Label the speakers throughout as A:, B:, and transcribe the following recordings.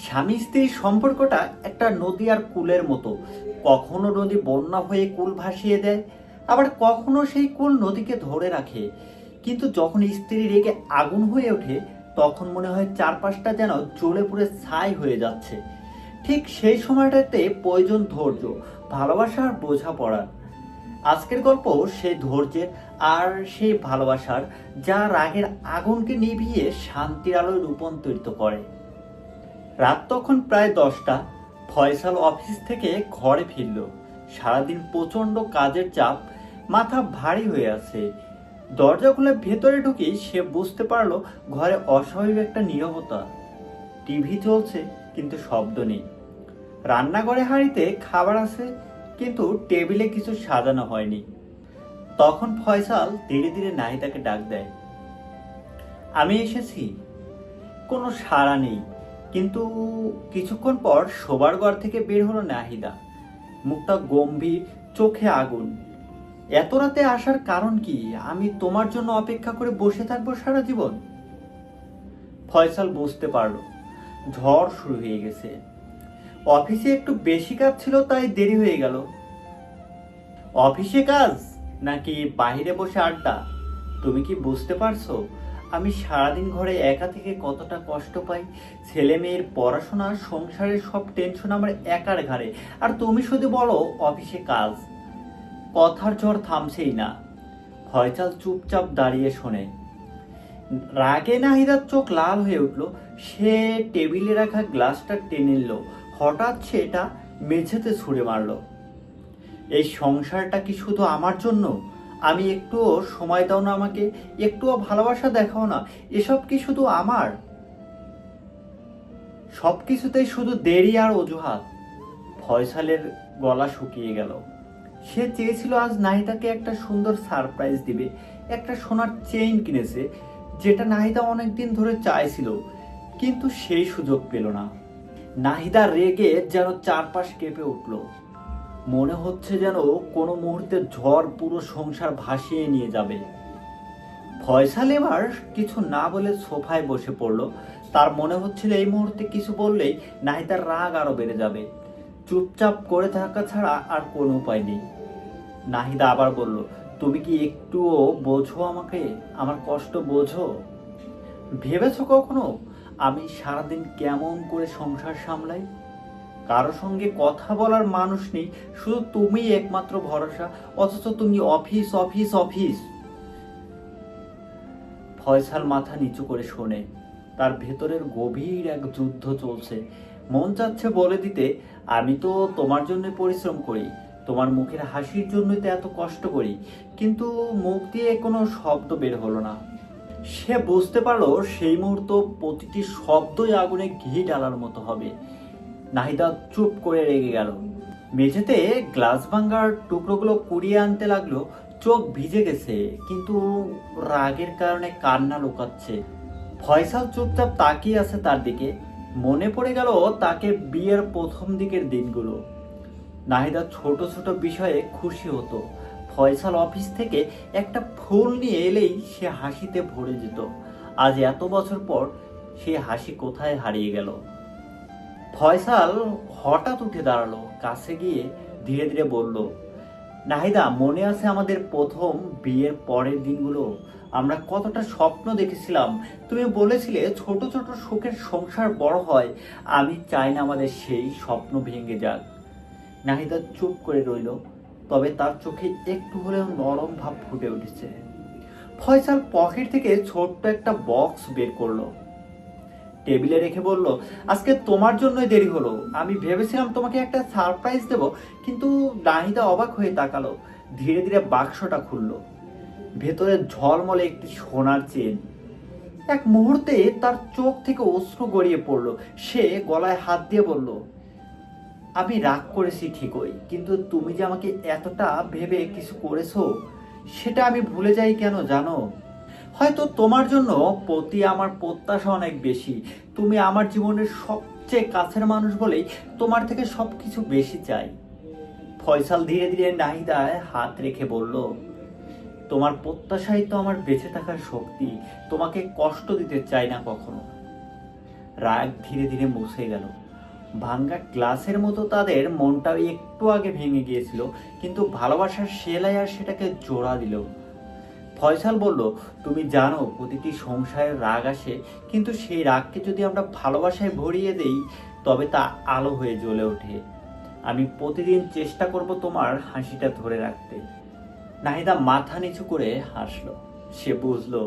A: স্বামী স্ত্রীর সম্পর্কটা একটা নদী আর কুলের মতো। কখনো নদী বন্যা হয়ে কুল ভাসিয়ে দেয়, আবার কখনো সেই কুল নদীকে ধরে রাখে। কিন্তু যখন স্ত্রী রেগে আগুন হয়ে ওঠে, তখন মনে হয় চারপাশটা যেন জ্বলে পুড়ে ছাই হয়ে যাচ্ছে। ঠিক সেই সময়টাতে প্রয়োজন ধৈর্য, ভালোবাসা আর বোঝাপড়ার। আজকের গল্প সেই ধৈর্যের আর সেই ভালোবাসার, যা রাগের আগুনকে নিভিয়ে শান্তির আলোয় রূপান্তরিত করে। রাত তখন প্রায় 10টা। ফয়সাল অফিস থেকে ঘরে ফিরল। সারাদিন প্রচন্ড কাজের চাপ, মাথা ভারী হয়ে আছে। দরজা খুলে ভেতরে ঢুকেই সে বুঝতে পারলো ঘরে অস্বাভাবিক একটা নীরবতা। টিভি চলছে কিন্তু শব্দ নেই। রান্নাঘরে হাঁড়িতে খাবার আছে কিন্তু টেবিলে কিছু সাজানো হয়নি। তখন ফয়সাল ধীরে ধীরে নাহিদাকে ডাক দেয়, আমি এসেছি। কোনো সাড়া নেই। কিন্তু কিছুক্ষণ পর শোবার ঘর থেকে বের হলো নাহিদা। মুখটা গম্ভীর, চোখে আগুন। এত রাতে আসার কারণ কি? আমি তোমার জন্য অপেক্ষা করে বসে থাকবো সারা জীবন? ফয়সাল বুঝতে পারলো ঝড় শুরু হয়ে গেছে। অফিসে একটু বেশি কাজ ছিল, তাই দেরি হয়ে গেল। অফিসে কাজ নাকি বাইরে বসে আড্ডা? তুমি কি বুঝতে পারছো আমি সারাদিন ঘরে একা থেকে কতটা কষ্ট পাই? ছেলে মেয়ের পড়াশোনা, সংসারের সব টেনশন আমার একার ঘাড়ে, আর তুমি শুধু বলো অফিসে কাজ। কথার ঝড় থামছেই না। ফয়সাল চুপচাপ দাঁড়িয়ে শোনে। রাগে নাহিদার চোখ লাল হয়ে উঠল। সে টেবিলে রাখা গ্লাসটা টেনে নিল। হঠাৎ সেটা মেঝেতে ছুঁড়ে মারল। এই সংসারটা কি শুধু আমার জন্য? আমি একটুও সময় দাও না আমাকে, একটুও ভালোবাসা দেখাও না? এসব কি শুধু আমার? সবকিছুতেই শুধু দেরি আর অজুহাত। ফয়সালের গলা শুকিয়ে গেল। সে চেয়েছিল আজ নাহিদাকে একটা সুন্দর সারপ্রাইজ দিবে। একটা সোনার চেইন কিনেছে, যেটা নাহিদা অনেকদিন ধরে চাইছিল, কিন্তু সেই সুযোগ পেল না। নাহিদা রেগে যেন চারপাশ কেঁপে উঠল। মনে হচ্ছে যেন কোনো মুহূর্তে ঝড় পুরো সংসার ভাসিয়ে নিয়ে যাবে। ফয়সাল এবার কিছু না বলে সোফায় বসে পড়ল। তার মনে হচ্ছিল এই মুহূর্তে কিছু বললেই নাহিদার রাগ আরো বেড়ে যাবে। চুপচাপ করে থাকা ছাড়া আর কোনো উপায় নেই। নাহিদা আবার বলল, তুমি কি একটুও বোঝো আমাকে? আমার কষ্ট বোঝো? ভেবেছো কখনো আমি সারাদিন কেমন করে সংসার সামলাই? কারো সঙ্গে কথা বলার মানুষ নেই, শুধু তুমি একমাত্র ভরসা। অথচ তুমি অফিস অফিস অফিস। ফয়সাল মাথা নিচু করে শোনে। তার ভেতরের গভীর এক যুদ্ধ চলছে। মন চাচ্ছে বলে দিতে, আমি তো তোমার জন্য পরিশ্রম করি, তোমার মুখের হাসির জন্যই তো এত কষ্ট করি। কিন্তু মুখ দিয়ে কোনো শব্দ বের হলো না। সে বুঝতে পারলো সেই মুহূর্ত প্রতিটি শব্দই আগুনে ঘি ঢালার মতো হবে। নাহিদা চুপ করে রেগে গেল। মেঝেতে গ্লাস ভাঙার টুকরোগুলো কুড়িয়ে আনতে লাগলো। চোখ ভিজে গেছে, কিন্তু রাগের কারণে কান্না লুকাচ্ছে। ফয়সাল চুপচাপ তাকিয়ে আছে তার দিকে। মনে পড়ে গেল তাকে বিয়ের প্রথম দিকের দিনগুলো। নাহিদা ছোট ছোট বিষয়ে খুশি হতো। ফয়সাল অফিস থেকে একটা ফুল নিয়ে এলেই সে হাসিতে ভরে যেত। আজ এত বছর পর সে হাসি কোথায় হারিয়ে গেল? ফয়সাল হঠাৎ উঠে দাঁড়ালো, কাছে গিয়ে ধীরে ধীরে বলল, নাহিদা, মনে আছে আমাদের প্রথম বিয়ের পরের দিনগুলো? আমরা কতটা স্বপ্ন দেখেছিলাম। তুমি বলেছিলে ছোট ছোট সুখের সংসার বড় হয়। আমি চাই না আমাদের সেই স্বপ্ন ভেঙে যাক। নাহিদা চুপ করে রইল, তবে তার চোখে একটু হলেও নরম ভাব ফুটে উঠেছে। ফয়সাল পকেট থেকে ছোট্ট একটা বক্স বের করলো, টেবিলে রেখে বলল, আজকে তোমার জন্যই দেরি হলো। আমি ভেবেছিলাম তোমাকে একটা সারপ্রাইজ দেব। কিন্তু নাহিদা অবাক হয়ে তাকালো। ধীরে ধীরে বাক্সটা খুললো। ভেতরে ঝলমলে একটি সোনার চেন। এক মুহূর্তে তার চোখ থেকে অশ্রু গড়িয়ে পড়লো। সে গলায় হাত দিয়ে বলল, আমি রাগ করেছি ঠিকই, কিন্তু তুমি যে আমাকে এতটা ভেবে কিছু করেছো, সেটা আমি ভুলে যাই কেন জানো? হয়তো তোমার জন্য প্রতি আমার প্রত্যাশা অনেক বেশি। তুমি আমার জীবনের সবচেয়ে কাছের মানুষ বলেই তোমার থেকে সবকিছু বেশি চাই। ফয়সাল ধীরে ধীরে নাহিদায় হাত রেখে বলল, তোমার প্রত্যাশাই তো আমার বেঁচে থাকার শক্তি। তোমাকে কষ্ট দিতে চাই না কখনো। রাগ ধীরে ধীরে মুছে গেল। ভাঙ্গা গ্লাসের মতো তাদের মনটা একটু আগে ভেঙে গিয়েছিল, কিন্তু ভালোবাসার সেলাই আর সেটাকে জোড়া দিল। ফয়সাল বলল, তুমি জানো প্রতিটি সংসারে রাগ আসে, কিন্তু সেই রাগকে যদি আমরা ভালোবাসায় ভরিয়ে দেই তবে তা আলো হয়ে জ্বলে ওঠে। আমি প্রতিদিন চেষ্টা করব তোমার হাসিটা ধরে রাখতে। নাহিদা মাথা নিচু করে হাসলো। সে বুঝলো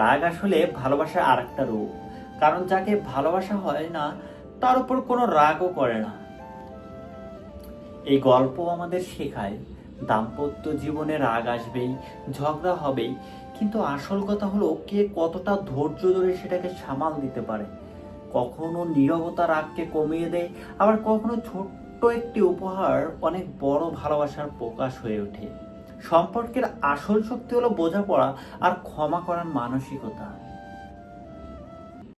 A: রাগ আসলে ভালোবাসার আর একটা রূপ, কারণ যাকে ভালোবাসা হয় না তার উপর কোনো রাগও করে না। এই গল্প আমাদের শেখায় দাম্পত্য জীবনে রাগ আসবেই, ঝগড়া হবেই, কিন্তু আসল কথা হলো কে কতটা ধৈর্য ধরে সেটাকে সামাল দিতে পারে। কখনো নীরবতা রাগকে কমিয়ে দেয়, আবার কখনো ছোট্ট একটি উপহার অনেক বড় ভালোবাসার প্রকাশ হয়ে ওঠে। সম্পর্কের আসল শক্তি হলো বোঝাপড়া আর ক্ষমা করার মানসিকতা।